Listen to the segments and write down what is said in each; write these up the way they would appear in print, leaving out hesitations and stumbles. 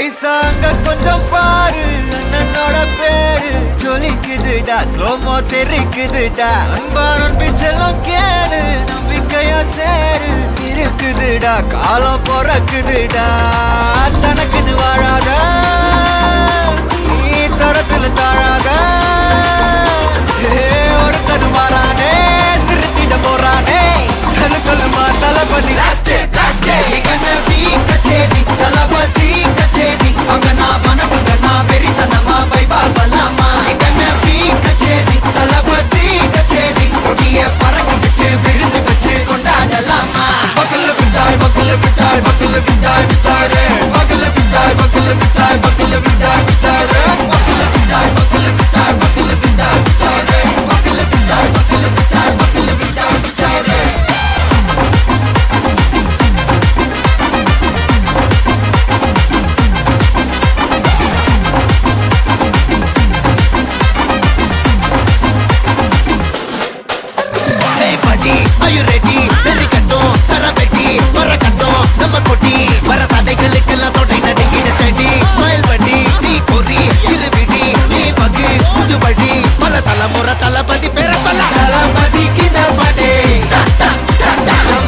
ஐசாங்க கொஞ்சம் பாரு அண்ணனோட பேரு ஜொலிக்குதுடா ஸ்லோமோ தெரிக்குதுடா அன்பாரன் பிச்செல்லாம் கேளு நம்பிக்கையா சேரு இருக்குதுடா காலம் பொறக்குதுடா தனக்குன்னு வாழாத நீ தரத்துல தாழாத ஒருத்தது மாறானே திருத்திட போறானே கலுக்கலுமா தளபதி தளபதி கச்சேரி அங்கனா மனபங்கனா வெறித்தனமா வைபா பலாமா கச்சேரி தளபதி கச்சேரி கொடிய பறக்க விட்டு விழுந்து வச்சு கொண்டாடலாமா பக்கல்ல விட்டாய் பக்கல்ல விட்டாய் பக்கல்ல விட்டாய் விட்டாரே பக்கல்ல விட்டாய் பக்கல்ல விட்டாய் பக்கல்ல விட்டாய் விட்டாரே பக்கல்ல விட்டாய் பக்கல்ல விட்டாய் பக்கல்ல விட்டாய் விட்டாரே பக்கல்ல விட்டாய் பக்கல்ல விட்டாய் பக்கல்ல விட்டாய் விட்டாரே Are you ready? Very கட்டும் சரவெட்டி வர கட்டும் நம்ம கொட்டி வர தடைகளுக்கெல்லாம் தொடை நடுங்கிட செடி ஸ்மைல் பண்ணி நீ பொறி இருவிடி நீ பகு புதுபடி பல தலைமுறை தளபதி பேர சொல்ல தளபதி கித படே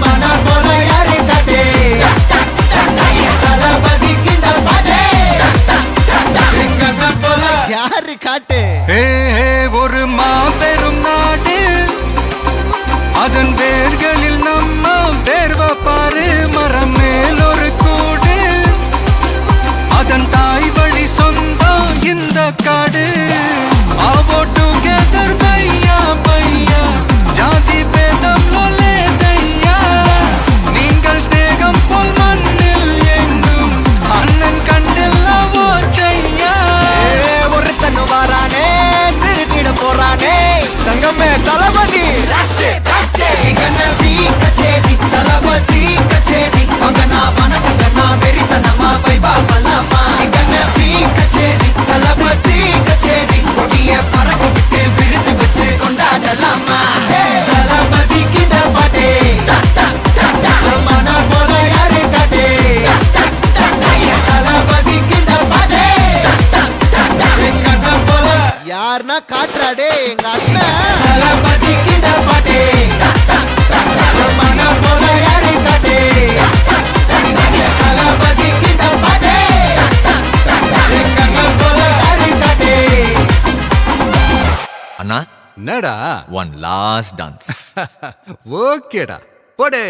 மனா போல யாரே காட்டே தளபதி கித படே எங்க போல யாரு காட்டு ஒரு மாபெரும் நாடு அதன் வேர்களில் நம்ம வேர்வ பாரு மரம் மேல் ஒரு கூடு அதன் தாய் வழி சொந்தம் இந்த காடு ஆவோ டுகெதர் பையா பையா ஜாதி பேதம் லோலே தையா நீங்கள் ஸ்நேகம் போல் மண்ணில் எங்கும் அண்ணன் கண்டில்லவோ செய்யா ஒருத்தன் வாரானே திருத்திட போறானே தங்கமே தளபதி கச்சேரி தளபதி கச்சேரி அங்கனா மனகங்கனா வெறித்தனமா வைபா பலாமா கச்சேரி தளபதி கச்சேரி கொடிய பறக்க விட்டு விழுந்து வச்சு கொண்டாடலாமா தளபதி கிட்ட பாட்டே மன போல யாரு காட்டே தளபதி கிட்ட பாட்டே எங்க அண்ணன் போல யாருன்னா காட்டுறாடே எங்க அண்ணன் தளபதி கிட்ட பாட்டே அண்ணா என்னடா ஒன் லாஸ்ட் டான்ஸ் ஓகேடா போடே